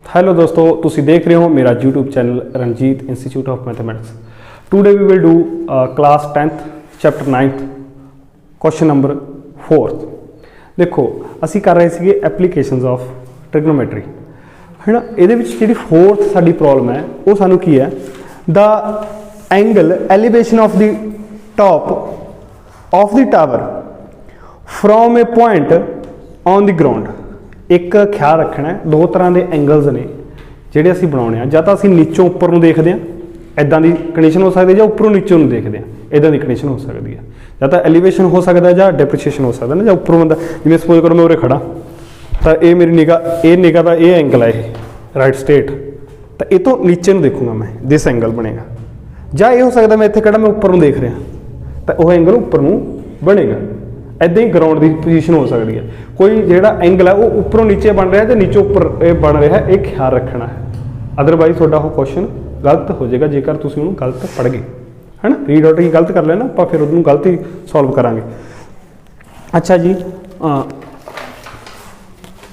Hello दोस्तों, तुसी देख रहे हो मेरा youtube channel Ranjit institute of mathematics. Today we will do class 10th chapter 9th question number 4th। देखो ਅਸੀਂ ਕਰ ਰਹੇ ਸੀਗੇ ਐਪਲੀਕੇਸ਼ਨਸ ਆਫ ਟ੍ਰਿਗਨੋਮੈਟਰੀ, ਹੈ ਨਾ। ਇਹਦੇ ਵਿੱਚ ਜਿਹੜੀ 4th ਸਾਡੀ ਪ੍ਰੋਬਲਮ ਹੈ ਉਹ ਸਾਨੂੰ ਕੀ ਹੈ, ਦਾ angle elevation of the top of the tower from a point on the ground. एक ख्याल रखना है, दो तरह के एंगल्स ने ਜਿਹੜੇ ਅਸੀਂ ਬਣਾਉਣੇ ਆ। ਜਾਂ ਤਾਂ ਅਸੀਂ ਨੀਚੋਂ ਉੱਪਰ ਨੂੰ ਦੇਖਦੇ ਹਾਂ, ਇਦਾਂ ਦੀ ਕੰਡੀਸ਼ਨ ਹੋ ਸਕਦੀ ਹੈ, ਜਾਂ ਉੱਪਰੋਂ ਨੀਚੋਂ ਨੂੰ ਦੇਖਦੇ ਹਾਂ, ਇਦਾਂ ਦੀ ਕੰਡੀਸ਼ਨ ਹੋ ਸਕਦੀ ਹੈ। ਜਾਂ ਤਾਂ ਐਲੀਵੇਸ਼ਨ ਹੋ ਸਕਦਾ, ਜਾਂ ਡਿਪਰੈਸ਼ਨ ਹੋ ਸਕਦਾ ਨਾ, ਜਾਂ ਉੱਪਰੋਂ ਬੰਦਾ, ਜਿਵੇਂ ਸਪੋਜ਼ ਕਰੋ ਮੈਂ ਉਰੇ ਖੜਾ ਤਾਂ ਇਹ ਮੇਰੀ ਨਿਗਾਹ ਦਾ ਇਹ ਐਂਗਲ ਹੈ, ਇਹ ਰਾਈਟ ਸਟੇਟ, ਤਾਂ ਇਹ ਤੋਂ ਨੀਚੇ ਨੂੰ ਦੇਖੂੰਗਾ ਮੈਂ, ਦਿਸ ਐਂਗਲ ਬਣੇਗਾ। ਜਾਂ ਇਹ ਹੋ ਸਕਦਾ ਮੈਂ ਇੱਥੇ ਖੜਾ, ਮੈਂ ਉੱਪਰ ਨੂੰ ਦੇਖ ਰਿਹਾ ਤਾਂ ਉਹ ਐਂਗਲ ਉੱਪਰ ਨੂੰ ਬਣੇਗਾ। ਇੱਦਾਂ ਹੀ ਗਰਾਊਂਡ ਦੀ ਪੋਜੀਸ਼ਨ ਹੋ ਸਕਦੀ ਹੈ। ਕੋਈ ਜਿਹੜਾ ਐਂਗਲ ਹੈ ਉਹ ਉੱਪਰੋਂ ਨੀਚੇ ਬਣ ਰਿਹਾ ਤੇ ਨੀਚੋਂ ਉੱਪਰ ਇਹ ਬਣ ਰਿਹਾ, ਇਹ ਖਿਆਲ ਰੱਖਣਾ ਹੈ। ਅਦਰਵਾਈਜ਼ ਤੁਹਾਡਾ ਉਹ ਕੁਐਸਚਨ ਗਲਤ ਹੋ ਜਾਏਗਾ ਜੇਕਰ ਤੁਸੀਂ ਉਹਨੂੰ ਗਲਤ ਪੜ੍ਹ ਗਏ, ਹੈ ਨਾ। ਰੀਡ ਆਊਟ ਹੀ ਗਲਤ ਕਰ ਲੈਣਾ, ਆਪਾਂ ਫਿਰ ਉਹਨੂੰ ਗਲਤ ਹੀ ਸੋਲਵ ਕਰਾਂਗੇ। ਅੱਛਾ ਜੀ,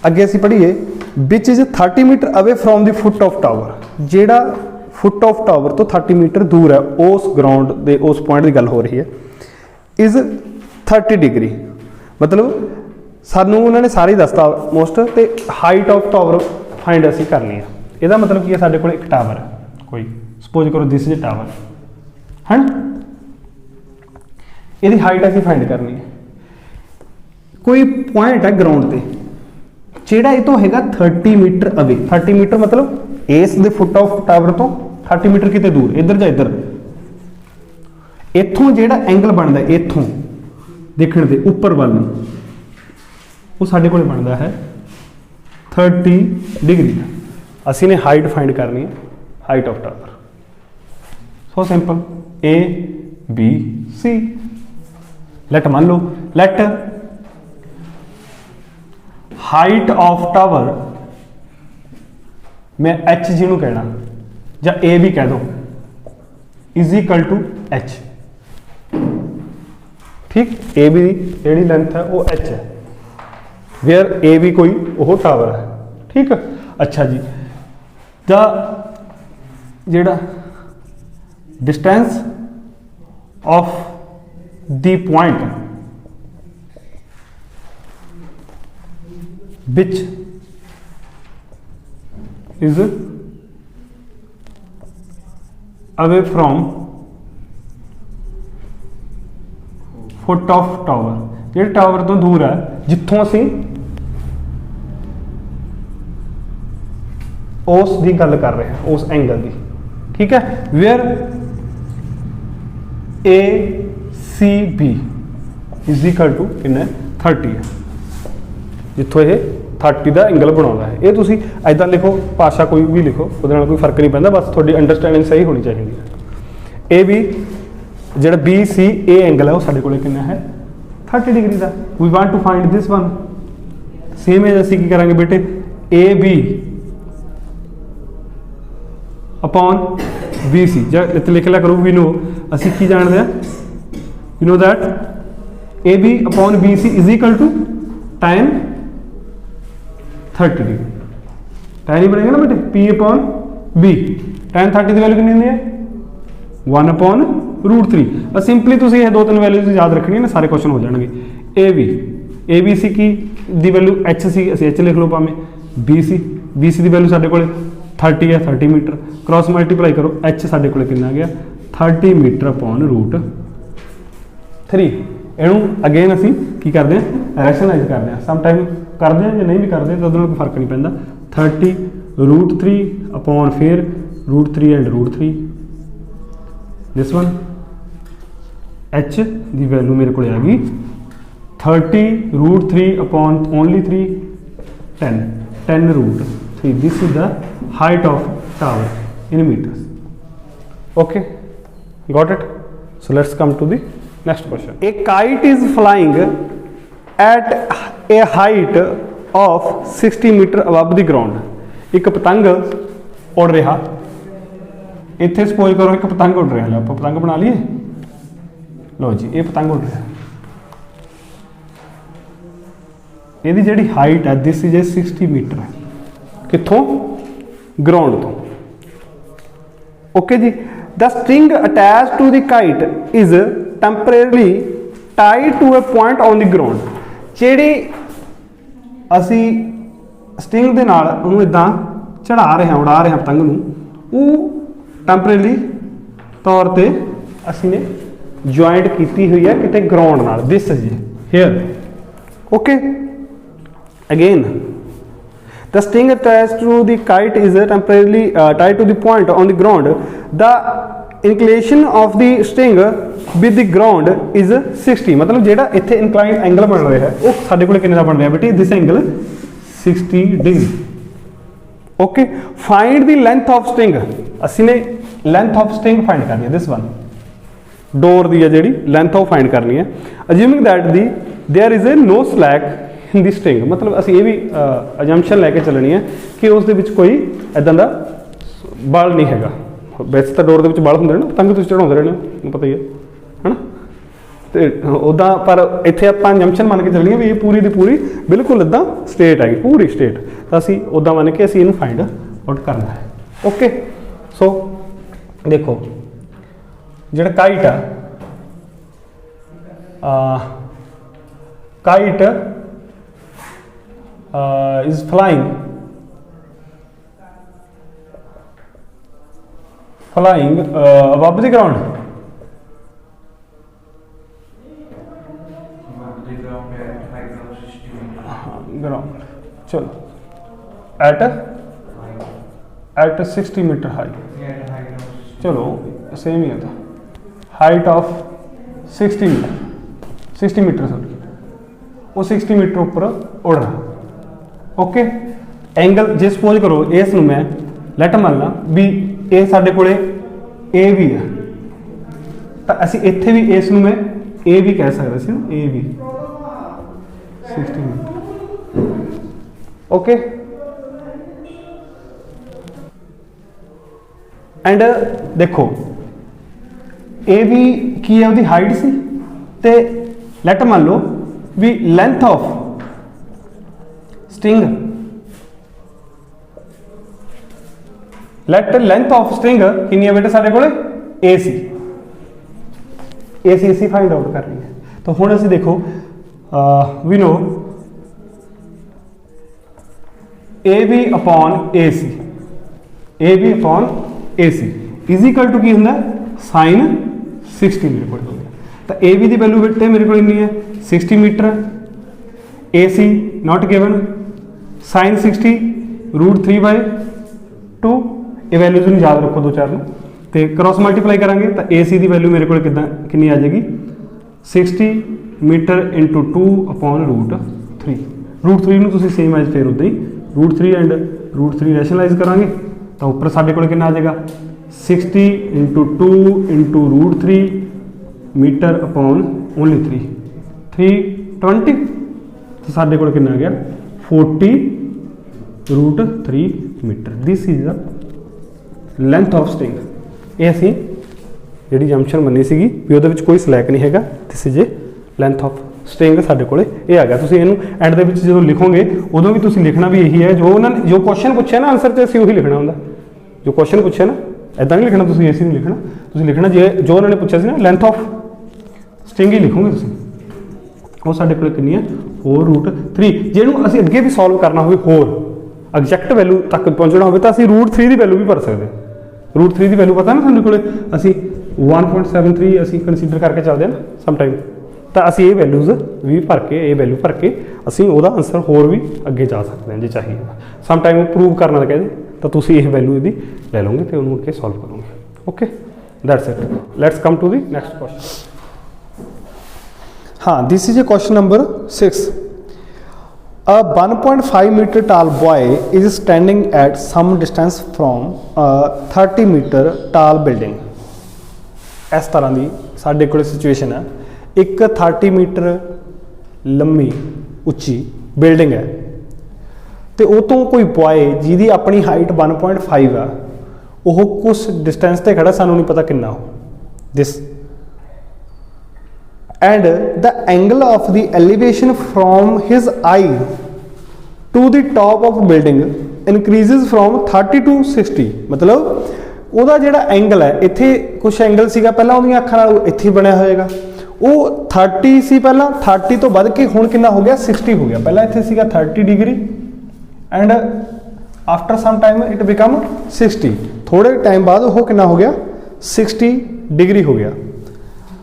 ਅੱਗੇ ਅਸੀਂ ਪੜ੍ਹੀਏ ਵਿਚ ਇਜ਼ 30 ਮੀਟਰ ਅਵੇ from the foot of tower. ਜਿਹੜਾ ਫੁੱਟ ਆਫ ਟਾਵਰ ਤੋਂ 30 ਮੀਟਰ ਦੂਰ ਹੈ, ਉਸ ਗਰਾਊਂਡ ਦੇ ਉਸ ਪੁਆਇੰਟ ਦੀ ਗੱਲ ਹੋ ਰਹੀ ਹੈ। ਇਜ਼ 30 डिग्री, मतलब सानू उन्होंने सारे दसता मोस्ट। तो हाइट ऑफ टावर फाइंड असी करनी है। ਇਹਦਾ मतलब की है, साडे कोल एक टावर है, कोई सपोज करो दिस इज टावर, है ना। ਇਹਦੀ हाइट असी फाइंड करनी है। कोई पॉइंट है ग्राउंड ते ਜਿਹੜਾ ਇਹ ਤੋਂ ਹੈਗਾ 30 मीटर अवे। 30 मीटर मतलब ਇਸ ਦੇ ਫੁੱਟ ਆਫ ਟਾਵਰ ਤੋਂ 30 मीटर ਕਿਤੇ ਦੂਰ, ਇੱਧਰ ਜਾਂ ਇੱਧਰ। ਇੱਥੋਂ ਜਿਹੜਾ ਐਂਗਲ ਬਣਦਾ, ਇੱਥੋਂ ਦੇਖਣ ਦੇ ਉੱਪਰ ਵੱਲ ਨੂੰ, ਉਹ ਸਾਡੇ ਕੋਲ ਬਣਦਾ ਹੈ 30 डिग्री ਦਾ। ਅਸੀਂ ਨੇ ਹਾਈਟ ਫਾਈਂਡ ਕਰਨੀ ਹੈ, height of tower. So simple, A B C। Let ਮੰਨ ਲਓ, ਲੈਟ ਹਾਈਟ ਆਫ ਟਾਵਰ ਮੈਂ H ਜਿਹਨੂੰ ਕਹਿਣਾ, ਜਾਂ A ਵੀ ਕਹਿ ਦੋ, ਇਜ਼ ਇਕਲ ਟੂ H। ठीक, ए बी की जी लेंथ है वो एच है, वेयर ए बी कोई वो टावर है। ठीक है, अच्छा जी, द जेड़ा distance of the point which is away from foot of tower, जो टावर तो दूर है, जिथों असी उस दी गल कर रहे हैं, उस एंगल की। ठीक है, where A C B is equal to कितना 30 है, जिथों ये 30 का एंगल बनाता है। ये तुसी ऐदा लिखो, भाषा कोई भी लिखो, उसदे नाल कोई फर्क नहीं पैंदा, बस थोड़ी अंडरस्टैंडिंग सही होनी चाहिए है। ए बी ਜਿਹੜਾ बी सी ए एंगल है वो साढ़े कोल कितना है 30 डिग्री का। We want to find this one. Same है, ਅਸੀਂ ਕੀ ਕਰਾਂਗੇ ਬੇਟੇ, A B upon B C, ਜਾਂ ਇੱਥੇ ਲਿਖ ਲਿਆ ਕਰੋ, ਵੀ ਨੋ ਅਸੀਂ ਕੀ ਜਾਣਦੇ ਆ, you know that A B upon B C is equal to tan 30 degree. tan ही बनेगा ना बेटे, P अपॉन B। tan 30 की वैल्यू कितनी होती है 1 अपॉन √3। सिंपली तुम ये 2-3 वैल्यूज याद रखनी है, सारे क्वेश्चन हो जाएंगे। ए बी सी की दी वैल्यू एच सी, असी एच लिख लो भावें, बी सी की वैल्यू साढ़े को 30 है, 30 मीटर, क्रॉस मल्टीप्लाई करो, एच साढ़े को कितना गया 30 मीटर अपॉन √3। इनू अगेन असी की करते हैं, रैशनलाइज करते हैं। सम टाइम करते हैं, जो नहीं भी करते तो कोई फर्क नहीं पैंदा। 30 √3 अपॉन फिर √3 एंड √3, दिस वन। एच की वैल्यू मेरे को आ गई 30 √3 upon only 3, 10 √3। This is the height of tower in metres. Okay, got it. So let's come to the next question. A kite is flying at a height of 60 metre above the ground. एक पतंग उड़ रहा, इत्थे suppose करो एक पतंग उड़ रहा, आप पतंग बना लिए। लो जी, ये पतंग उड़ रहा, ये जी हाइट है दिस इज ए 60 मीटर है। कितों ग्राउंड तो। ओके जी, the string attach to the kite is temporarily tied to a point on the ground. ਜਿਹੜੀ ਅਸੀਂ ਸਟਿੰਗ ਦੇ ਨਾਲ ਉਹਨੂੰ ਇਦਾਂ ਚੜਾ ਰਹੇ ਹਾਂ, ਉਡਾ ਰਹੇ ਹਾਂ ਪਤੰਗ ਨੂੰ, ਉਹ ਟੈਂਪਰੇਰੀ ਤੌਰ ਤੇ ਅਸੀਂ ਨੇ ਜੁਆਇੰਟ ਕੀਤੀ ਹੋਈ ਹੈ ਕਿਤੇ ਗਰਾਊਂਡ ਨਾਲ। This G here. Okay, again the string attached to the kite is temporarily tied to the point on the ground. The inclination of the string with the ground is 60। मतलब ਜਿਹੜਾ ਇੱਥੇ inclined angle ਬਣ ਰਿਹਾ ਹੈ ਉਹ ਸਾਡੇ ਕੋਲ ਕਿੰਨੇ ਦਾ ਬਣ ਰਿਹਾ ਬੇਟੀ? this angle 60 degree। okay, find the length of string। ਅਸੀਂ ਨੇ length of string find ਕਰਨੀ ਹੈ। this one ਡੋਰ ਦੀ ਹੈ ਜਿਹੜੀ length ਉਹ find ਕਰਨੀ ਹੈ। assuming that there is a no slack in the string। मतलब ਅਸੀਂ ਇਹ ਵੀ assumption ਲੈ ਕੇ ਚੱਲਣੀ ਹੈ ਕਿ ਉਸ ਦੇ ਵਿੱਚ ਕੋਈ ਇਦਾਂ ਦਾ ਬਲ ਨਹੀਂ ਹੈਗਾ। ਵੈਸੇ ਤਾਂ ਡੋਰ ਦੇ ਵਿੱਚ ਬਲ ਹੁੰਦੇ ਨੇ ਨਾ, ਪਤੰਗ ਤੁਸੀਂ ਚੜਾਉਂਦੇ ਰਹਿੰਦੇ ਹੋ, ਤੁਹਾਨੂੰ ਪਤਾ ਹੀ ਹੈ ਹਨਾ। ਤੇ ਉੱਦਾਂ ਪਰ ਇੱਥੇ ਆਪਾਂ assumption ਮੰਨ ਕੇ ਚੱਲਣੀ ਹੈ ਵੀ ਇਹ ਪੂਰੀ ਦੀ ਪੂਰੀ ਬਿਲਕੁਲ ਇੱਦਾਂ ਸਟੇਟ ਹੈਗੀ, ਪੂਰੀ ਸਟੇਟ। ਤਾਂ ਅਸੀਂ ਉੱਦਾਂ ਮੰਨ ਕੇ ਅਸੀਂ ਇਹਨੂੰ ਫਾਈਂਡ ਆਊਟ ਕਰਨਾ ਹੈ। ਓਕੇ, ਸੋ ਦੇਖੋ ਜਿਹੜਾ ਕਾਈਟ ਆ, kite is flying above the ground। ground चलो at 60 meter high। चलो सेम ही है था, हाइट ऑफ 60 मीटर सॉरी, वो 60 मीटर ऊपर उड़ रहा। ओके, एंगल जे सपोज करो इस नूं मैं लैट मान ला भी ये साडे कोले ए भी है, तो असी इत्थे भी इस नूं मैं ए भी कह सकते सी, ए भी 60 मीटर। ओके, एंड देखो ए भी की है, उसकी हाइट सी, ते लैट मान लो भी length of string, late length of string कितनी है बेटा साडे कोले? ए सी। ए सी असी फाइंड आउट करनी है। तो हुण असी देखो we know A B upon A C, A B upon A C is equal to की हुंदा साइन 60 मेरे को हो गया। तो ए बी की वैल्यू बेटे मेरे को इन्नी है 60 metre, A C not given, sine 60 √3/2। ये वैल्यूज याद रखो दो चार, तो क्रॉस मल्टीप्लाई करांगे तो ए सी की वैल्यू मेरे को कितनी आ जाएगी 60 मीटर इंटू 2 अपॉन √3। √3 ਨੂੰ ਤੁਸੀਂ सेम एज फिर उदा ही √3 एंड √3 रैशनलाइज करांगे तो उपर साडे कोल कितना आ जाएगा 60 into 2 into √3 metre upon only 320। तो साडे कोल कितना आ गया 40 √3 metre. This is the length of string. ये असी जी जंक्शन मनी सी भी वो कोई स्लैक नहीं है। This is A length of string साडे कोले ये आ गया। तुसीं इहनूं एंड दे विच जदों लिखोगे उदों भी तुसीं लिखना भी यही है जो उन्होंने जो क्वेश्चन पूछे ना आंसर से असीं उही लिखना हुंदा। जो क्वेश्चन पूछे ना इदां नहीं लिखना, तुसीं ऐसे नहीं लिखना, तुसीं लिखना जे जो उन्होंने पूछा सी ना लेंथ ऑफ स्ट्रिंग ही लिखोगे तुसीं। वो साडे कोल कितनी है 4√3। जिहनूं असीं अगे भी सॉल्व करना होवे होर एग्जैक्ट वैल्यू तक पहुँचना हो तो असीं √3 की वैल्यू भी भर सकते। √3 की वैल्यू पता ना साडे कोले असीं 1.73 असीं कंसीडर करके चलते हैं ना समटाइम, तो असीं ये वैल्यूज़ भी भर के ये वैल्यू भर के असीं उहदा आंसर होर भी अगे जा सकते हैं जे चाहिए। समटाइम प्रूव करना लगे तो तुसीं ये वैल्यू इहदी ले लोगे तो उन्होंने अगे सॉल्व करोगे। Okay, that's it. Let's come to the next question. हाँ, this is a question number 6। A 1.5 meter tall boy is standing at some distance from a 30 meter tall building। इस तरह की साढ़े को सिचुएशन है, एक 30 मीटर लंबी उच्ची बिल्डिंग है तो वो तो कोई बॉय जिहदी अपनी हाइट 1.5 है वो कुछ डिस्टेंस ते खड़ा, सानू नहीं पता कितना हो this, and the angle of the elevation from his eye to the top of building increases from 30 to 60 मतलब ਉਹਦਾ ਜਿਹੜਾ ਐਂਗਲ ਹੈ ਇੱਥੇ ਕੁਝ ਐਂਗਲ ਸੀਗਾ ਪਹਿਲਾਂ ਉਹਦੀਆਂ ਅੱਖਾਂ ਨਾਲ ਇੱਥੇ ਬਣਿਆ ਹੋਏਗਾ ਉਹ 30 ਸੀ ਪਹਿਲਾਂ 30 ਤੋਂ ਵੱਧ ਕੇ ਹੁਣ ਕਿੰਨਾ ਹੋ ਗਿਆ 60 ਹੋ ਗਿਆ ਪਹਿਲਾਂ ਇੱਥੇ ਸੀਗਾ 30 degree and after some time it become 60 ਥੋੜੇ ਟਾਈਮ ਬਾਅਦ ਉਹ ਕਿੰਨਾ ਹੋ ਗਿਆ 60 ਡਿਗਰੀ ਹੋ ਗਿਆ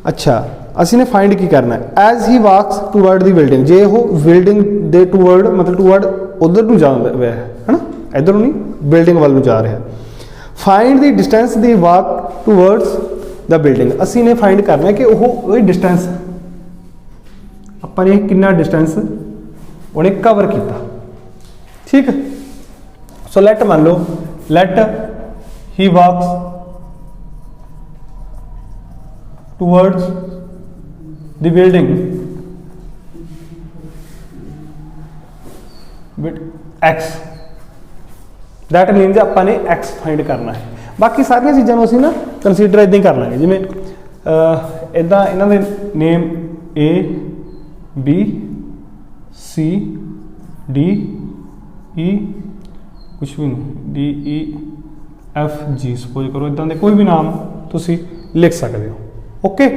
ਅੱਛਾ ਅਸੀਂ ਨੇ ਫਾਈਂਡ ਕੀ ਕਰਨਾ ਹੈ ਐਜ਼ ਹੀ ਵਾਕਸ ਟੂਵਰਡ ਦੀ ਬਿਲਡਿੰਗ ਜੇ ਉਹ ਬਿਲਡਿੰਗ ਦੇ ਟੂਵਰਡ ਮਤਲਬ ਟੂਵਰਡ ਉਧਰ ਨੂੰ ਜਾ ਰਿਹਾ ਹੈ ਨਾ ਇਧਰ ਨੂੰ ਨਹੀਂ ਬਿਲਡਿੰਗ ਵੱਲ ਨੂੰ ਜਾ ਰਿਹਾ ਫਾਈਂਡ ਦੀ ਡਿਸਟੈਂਸ ਦੀ ਵਾਕ ਟੂਵਰਡਸ ਦਾ ਬਿਲਡਿੰਗ ਅਸੀਂ ਨੇ ਫਾਈਂਡ ਕਰਨਾ ਹੈ ਕਿ ਉਹ ਡਿਸਟੈਂਸ ਆਪਾਂ ਨੇ ਕਿੰਨਾ ਡਿਸਟੈਂਸ ਉਹਨੇ ਕਵਰ ਕੀਤਾ ਠੀਕ ਹੈ ਸੋ ਲੈਟ ਮੰਨ ਲਓ let he walks towards the building with x that means ਆਪਾਂ ਨੇ x find ਕਰਨਾ ਹੈ ਬਾਕੀ ਸਾਰੀਆਂ ਚੀਜ਼ਾਂ ਨੂੰ ਅਸੀਂ ਨਾ ਕੰਸੀਡਰ ਇਦਾਂ ਹੀ ਕਰ ਲਾਂਗੇ ਜਿਵੇਂ ਇਦਾਂ ਇਹਨਾਂ ਦੇ ਨੇਮ A B C D E ਕੁਛ ਵੀ ਨਹੀਂ D E F G suppose ਕਰੋ ਇਦਾਂ ਦੇ ਕੋਈ ਵੀ ਨਾਮ ਤੁਸੀਂ ਲਿਖ ਸਕਦੇ ਹੋ ओके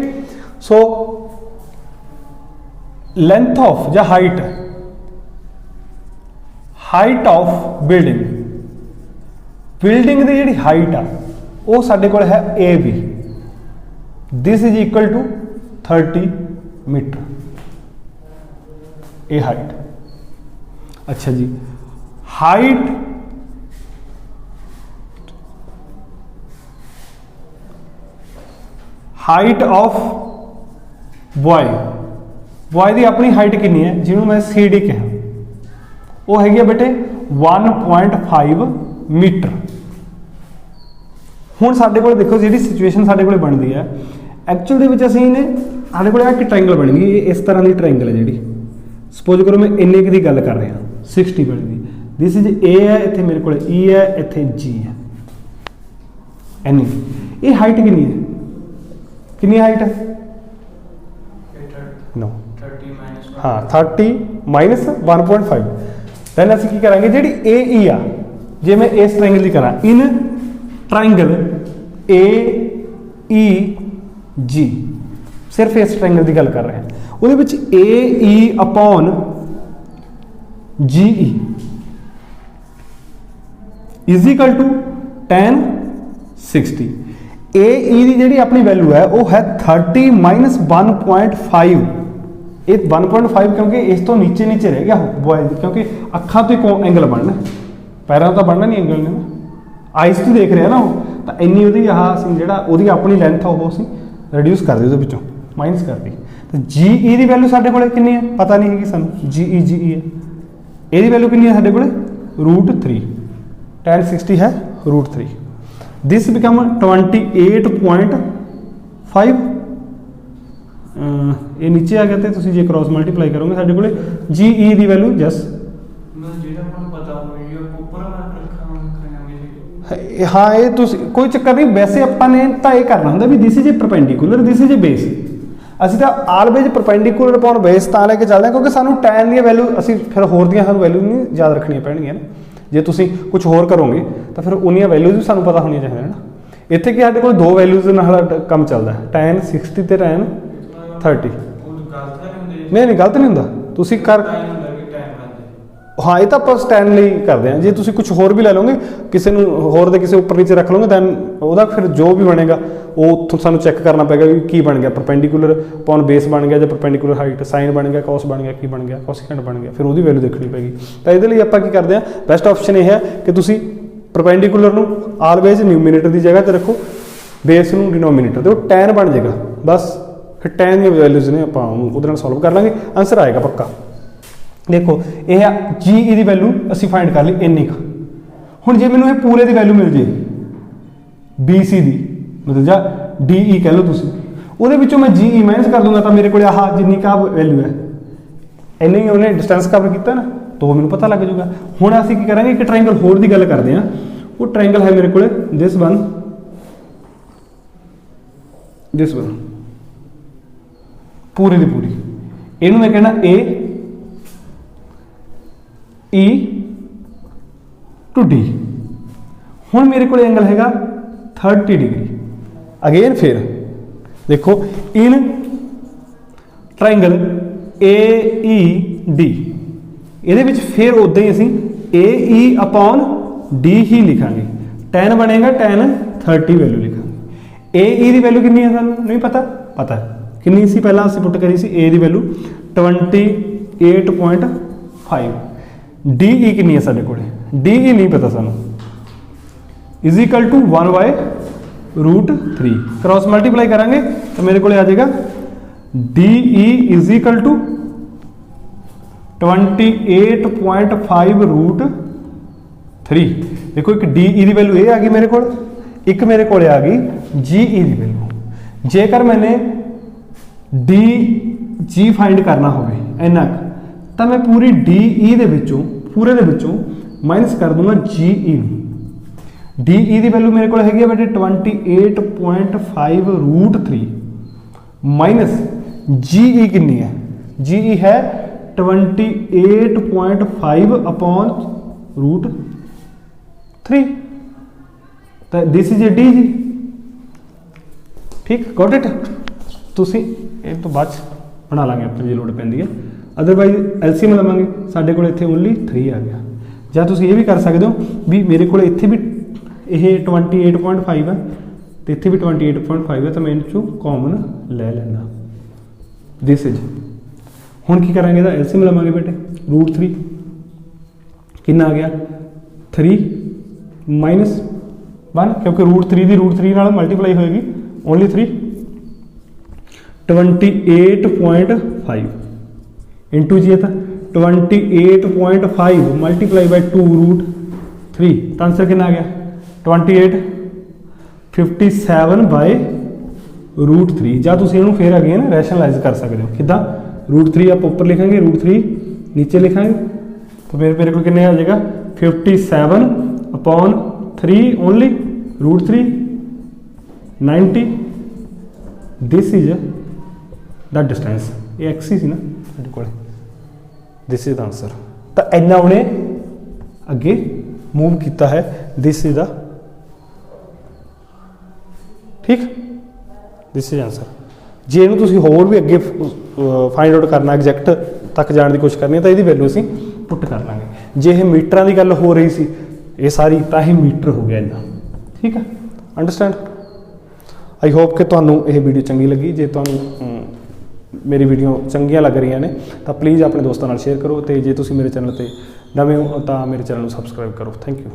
सो लेंथ ऑफ या हाइट ऑफ बिल्डिंग की जी हाइट आ वो साडे कोल है A B this is equal to 30 metre a height अच्छा जी हाइट हाइट ऑफ बॉय की अपनी हाइट कितनी है जिन्होंने मैं सी डी कहा वो हैगी बेटे 1.5 मीटर हुण साडे कोल देखो जी सिचुएशन साडे कोल बनती है एक्चुअल दे असीं ने साडे कोल एक ट्रायंगल बन गई इस तरह की ट्रायंगल है जी सपोज करो मैं इन्ने की गल कर रहा 60 बन गई दिस इज ए है इत्थे मेरे को ई है इत्थे जी है इन्नी ये हाइट कितनी है कितनी हाइट है नो 30 हाँ 30 माइनस 1.5 दैन असीं की करांगे जिहड़ी ए ई आ जे मैं इस ट्रायंगल की करा इन ट्रायंगल ए ई जी सिर्फ इस ट्रायंगल की गल कर रहे हैं ਉਹਦੇ ਵਿੱਚ A E upon G E is equal to tan 60 A E की जी अपनी वैल्यू है वो है 30 माइनस 1.5 ये 1.5 क्योंकि इस तो नीचे नीचे रह गया बॉय क्योंकि अखा तो ही एंगल बनना पैरों तो बनना नहीं एंगल ने आइस तो देख रहे हैं ना तो इन्नी वो आह जो अपनी लेंथ है वो रिड्यूस कर दी वो माइनस कर दी तो जी ई की वैल्यू साढ़े को कितनी है पता नहीं है सानू जी ई है ये वैल्यू कितनी है साढ़े को √3 tan 60 है √3 दिस बिकम 28.5 ये नीचे आ गया तो तुम जो क्रॉस मल्टीप्लाई करोगे साढ़े को जी ई की वैल्यू जस हाँ ये कोई चक्कर नहीं वैसे अपने तो ये करना होंगे भी this is A perpendicular this is A base ਅਸੀਂ ਤਾਂ ਆਲਵੇज परपेंडिकुलर अपॉन बेस ਤਾਂ ਲੈ ਕੇ ਚੱਲਦੇ ਹਾਂ ਕਿਉਂਕਿ ਸਾਨੂੰ tan ਦੀ ਵੈਲਿਊ ਅਸੀਂ ਫਿਰ ਹੋਰ ਦੀਆਂ ਸਾਨੂੰ ਵੈਲਿਊ ਨਹੀਂ ਯਾਦ ਰੱਖਣੀਆਂ ਪੈਣਗੀਆਂ ਨਾ ਜੇ ਤੁਸੀਂ ਕੁਝ ਹੋਰ ਕਰੋਗੇ ਤਾਂ ਫਿਰ ਉਹਨੀਆਂ ਵੈਲਿਊਜ਼ ਵੀ ਸਾਨੂੰ ਪਤਾ ਹੋਣੀਆਂ ਚਾਹੀਦੀਆਂ ਨਾ ਇੱਥੇ ਕੀ ਸਾਡੇ ਕੋਲ ਦੋ ਵੈਲਿਊਜ਼ ਨਾਲ ਕੰਮ ਚੱਲਦਾ ਹੈ tan 60 ਤੇ tan 30 ਨਹੀਂ ਗਲਤ ਨਹੀਂ ਹੁੰਦਾ ਤੁਸੀਂ ਕਰ हाँ ये तो आप स्टैंड नहीं करते हैं जो तुम कुछ होर भी ले लोगे किसी होर दे किसी उपर नीचे रख लोगे दैन वह फिर जो भी बनेगा वो सानू चेक करना पेगा भी की बन गया परपेंडिकुलर अपॉन बेस बन गया जो परपेंडिकुलर हाइट साइन बन गया कॉस बन गया की बन गया कोसिकेंट बन गया फिर वो वैल्यू देखनी पेगी तो ये आप की करते हैं बेस्ट ऑप्शन यह है कि तुम परपेंडिकुलर आलवेज न्यूमीनेटर की जगह पर रखो बेस में डिनोमीनेटर तो टैन बन जाएगा बस फिर टैन दी वैल्यूज ने आप सॉल्व कर लेंगे आंसर आएगा पक्का देखो यह जी ई की वैल्यू असी फाइंड कर ली इन्नी का हुण जे मैनूं पूरे की वैल्यू मिल जाए बी सी की मतलब जा डी ई कह लो तुसीं ਉਹਦੇ ਵਿੱਚੋਂ मैं जी ई माइनस कर दूंगा तो मेरे को आह जिन्नी का वैल्यू है इन्नी ही उन्हें डिस्टेंस कवर किया ना तो मैनूं पता लग जाऊगा हुण असीं की करांगे एक ट्रायंगल होर की गल करते हैं वो ट्रायंगल है मेरे को दिस वन पूरी की पूरी इहनूं मैं कहना ए ई टू डी। हुण मेरे को एंगल हैगा 30 डिग्री। अगेन फिर देखो इन ट्राइंगल AED ये फिर उदा ही असी AE अपॉन D ही लिखांगे। tan बनेगा tan 30 वैल्यू लिखांगे। AE की वैल्यू कितनी है सानू नहीं पता, पता है कितनी सी पहला असी पुट करी सी A की वैल्यू 28.5। DE कितनी है साडे कोले DE नहीं पता सानू, is equal to 1/√3 cross multiply करांगे तो मेरे को आ जाएगा DE इज इक्वल टू 28.5√3। देखो एक DE की वैल्यू ये आ गई मेरे को, एक मेरे को आ गई GE की वैल्यू। जेकर मैंने DG फाइंड करना होवे इन्ना तो मैं पूरी DE दे विचों पूरे दे विचों माइनस कर दूंगा GE नूं। DE की वैल्यू मेरे को हैगी बेटे 28.5√3 माइनस GE कितनी है, GE है 28.5/√3। तो this is A D G. ठीक गॉट इट। तुसी ये तो बाद बना लांगे अपनी जो लोड़ पैंदी है, अदरवाइज एलसीएम लवांगे साडे कोल इत्थे ओनली 3 आ गया। ਜਾਂ ਤੁਸੀਂ ਇਹ ਵੀ ਕਰ ਸਕਦੇ ਹੋ ਵੀ ਮੇਰੇ ਕੋਲ ਇੱਥੇ ਵੀ ਇਹ 28.5 ਹੈ ਤੇ ਇੱਥੇ ਵੀ 28.5 ਹੈ ਤਾਂ ਮੈਂ ਇਹਨਾਂ ਚੋਂ ਕਾਮਨ ਲੈ ਲੈਣਾ। ਦਿਸ ਇਜ਼ ਹੁਣ ਕੀ ਕਰਾਂਗੇ ਇਹਦਾ ਐਲਸੀਐਮ ਲਵਾਂਗੇ ਬੇਟੇ √3 ਕਿੰਨਾ ਆ ਗਿਆ 3 ਮਾਈਨਸ 1 क्योंकि √3 ਦੀ √3 ਨਾਲ ਮਲਟੀਪਲਾਈ ਹੋਏਗੀ ओनली 3 28.5 इंटू जी था 28.5 मल्टीप्लाई बाय 2√3 तो आंसर कितना आ गया 28 57/√3। ਜਾਂ ਤੁਸੀਂ ਇਹਨੂੰ ਫਿਰ अगेन रैशनलाइज कर सकते हो किदा √3 आप ऊपर लिखेंगे √3 नीचे लिखेंगे तो मेरे को कितने आ जाएगा 57/3 only √3 90। This is the distance ये एक्स ही सी ना मेरे को दिस इज द आंसर। तो इन्ना उन्हें अगे मूव किया है दिस इज द ठीक दिस इज आंसर। जे इनू तुसीं होर भी अगे फाइंड आउट करना एग्जैक्ट तक जाने की कोशिश करनी है तो ये वैल्यू असीं पुट कर लांगे। जे ये मीटर की गल हो रही सी ये सारी तो ही मीटर हो गया इन्ना ठीक है अंडरस्टैंड। आई होप कि तुहानू यह वीडियो चंगी लगी। जे तुहानू मेरी वीडियो चंगियां लग रही ने तो प्लीज़ अपने दोस्तों नाल शेयर करो तो जे तुसीं मेरे चैनल पर नवे हो तो मेरे चैनल को सबसक्राइब करो। Thank you.